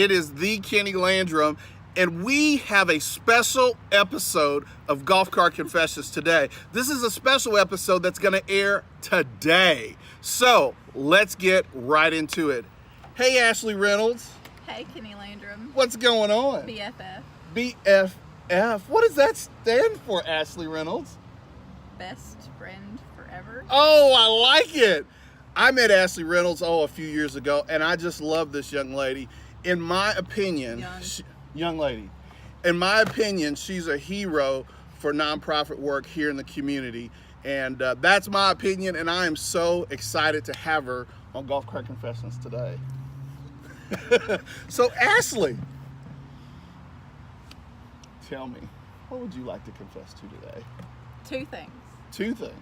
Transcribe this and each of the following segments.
It is the Kenny Landrum, and we have a special episode of Golf Cart Confessions today. This is a special episode that's going to air today. So let's get right into it. Hey, Ashley Reynolds. Hey, Kenny Landrum. What's going on? BFF. BFF. What does that stand for, Ashley Reynolds? Best friend forever. Oh, I like it. I met Ashley Reynolds, a few years ago, and I just love this young lady. In my opinion, young lady. In my opinion, she's a hero for nonprofit work here in the community. And that's my opinion, and I am so excited to have her on Golf Cart Confessions today. So, Ashley, tell me, what would you like to confess to today? Two things. Two things.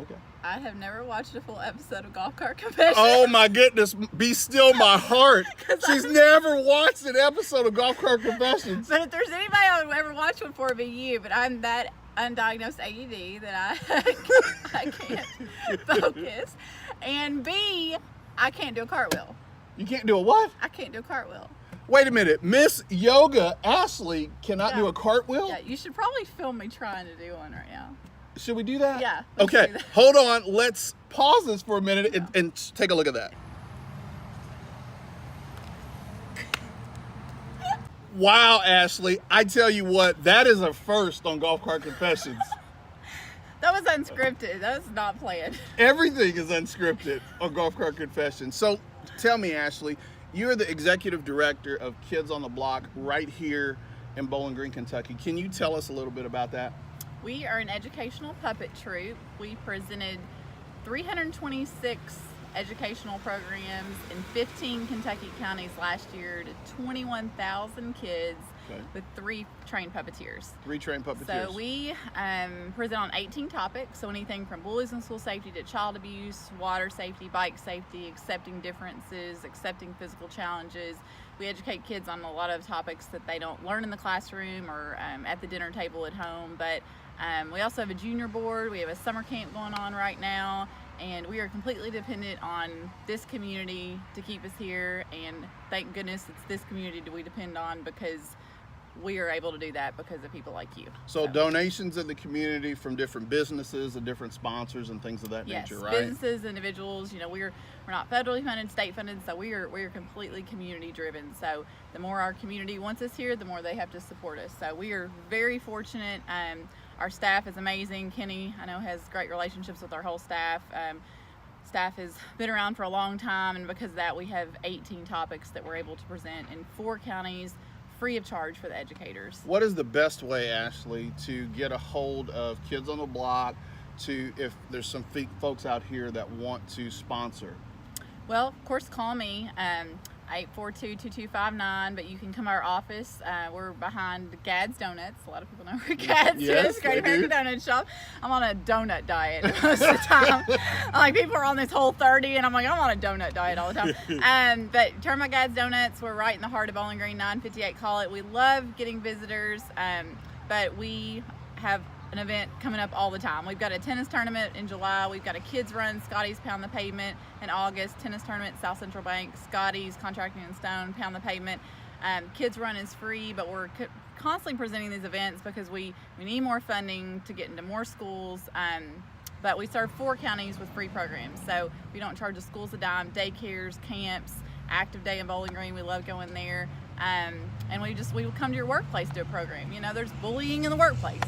Okay. I have never watched a full episode of Golf Cart Confessions. Oh my goodness, be still my heart. She's never watched an episode of Golf Cart Confessions. But if there's anybody I would ever watch one for, it'd be you. But I'm that undiagnosed ADD that I can't focus. And B, I can't do a cartwheel. You can't do a what? I can't do a cartwheel. Wait a minute. Miss Yoga Ashley cannot do a cartwheel? Yeah, you should probably film me trying to do one right now. Should we do that? Yeah. Okay, do that. Hold on. Let's pause this for a minute and take a look at that. Wow, Ashley. I tell you what, that is a first on Golf Cart Confessions. That was unscripted. That was not planned. Everything is unscripted on Golf Cart Confessions. So tell me, Ashley, you're the executive director of Kids on the Block right here in Bowling Green, Kentucky. Can you tell us a little bit about that? We are an educational puppet troupe. We presented 326 educational programs in 15 Kentucky counties last year to 21,000 kids with 3 trained puppeteers. 3 trained puppeteers. So we present on 18 topics, so anything from bullies in school safety to child abuse, water safety, bike safety, accepting differences, accepting physical challenges. We educate kids on a lot of topics that they don't learn in the classroom or at the dinner table at home, but we also have a junior board. We have a summer camp going on right now, and we are completely dependent on this community to keep us here, and thank goodness it's this community that we depend on, because we are able to do that because of people like you. So donations in the community from different businesses and different sponsors and things of that nature, right? Yes, businesses, individuals. You know, we're not federally funded, state funded, so we are completely community driven. So the more our community wants us here, the more they have to support us. So we are very fortunate. Our staff is amazing. Kenny, I know, has great relationships with our whole staff. Staff has been around for a long time, and because of that, we have 18 topics that we're able to present in 4 counties, free of charge for the educators. What is the best way, Ashley, to get a hold of Kids on the Block, if there's some folks out here that want to sponsor? Well, of course, call me, 842-2259, but you can come to our office. We're behind Gad's Donuts. A lot of people know where Gad's is. Great American Donut Shop. I'm on a donut diet most of the time. Like, people are on this Whole30, and I'm like, I'm on a donut diet all the time. But turn my Gad's Donuts. We're right in the heart of Bowling Green, 958 Call It. We love getting visitors, but we have an event coming up all the time. We've got a tennis tournament in July. We've got a kids run, Scotty's Pound the Pavement in August. Tennis tournament, South Central Bank, Scotty's Contracting and Stone, Pound the Pavement. Kids run is free, but we're constantly presenting these events because we need more funding to get into more schools. But we serve 4 counties with free programs. So we don't charge the schools a dime. Daycares, camps, active day in Bowling Green. We love going there. And we will come to your workplace to do a program. You know, there's bullying in the workplace.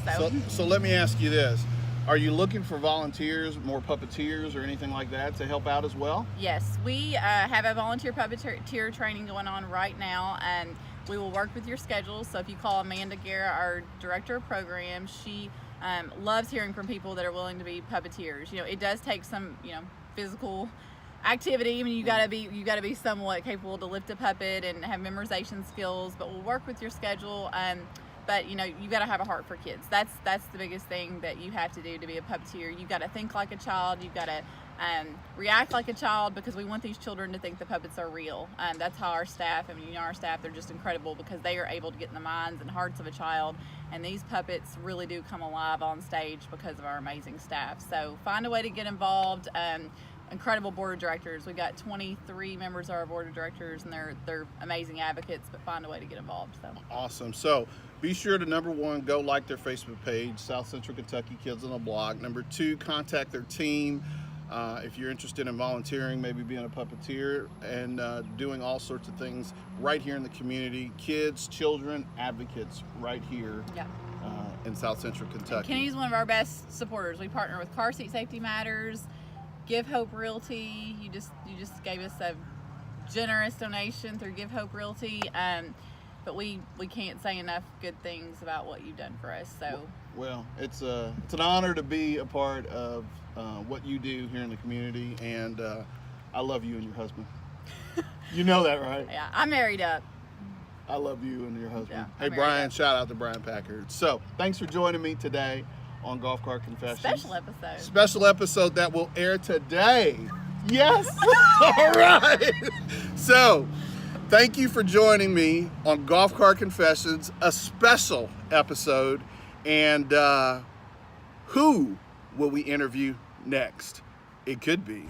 So let me ask you this. Are you looking for volunteers, more puppeteers or anything like that to help out as well? Yes, we have a volunteer puppeteer training going on right now, and we will work with your schedule. So if you call Amanda Guerra, our director of programs, she loves hearing from people that are willing to be puppeteers. You know, it does take some, physical activity. I mean, you gotta be somewhat capable to lift a puppet and have memorization skills, but we'll work with your schedule. But you gotta have a heart for kids. That's the biggest thing that you have to do to be a puppeteer. You gotta think like a child. You gotta react like a child, because we want these children to think the puppets are real. That's how our staff, our staff, they're just incredible because they are able to get in the minds and hearts of a child, and these puppets really do come alive on stage because of our amazing staff. So find a way to get involved. incredible board of directors. We've got 23 members of our board of directors, and they're amazing advocates, but find a way to get involved. So awesome. So be sure to, number one, go like their Facebook page, South Central Kentucky Kids on the Block. Number two, contact their team. If you're interested in volunteering, maybe being a puppeteer, and doing all sorts of things right here in the community. Kids, children, advocates right here. Yeah. In South Central Kentucky. And Kenny's one of our best supporters. We partner with Car Seat Safety Matters, Give Hope Realty. You just gave us a generous donation through Give Hope Realty. But we can't say enough good things about what you've done for us. So well, it's an honor to be a part of what you do here in the community, and I love you and your husband. You know that, right? Yeah, I'm married up. I love you and your husband. Yeah, hey, Brian, shout out to Brian Packard. So, thanks for joining me today on Golf Cart Confessions. Special episode. Special episode that will air today. Yes. All right. So, thank you for joining me on Golf Cart Confessions, a special episode. And who will we interview next? It could be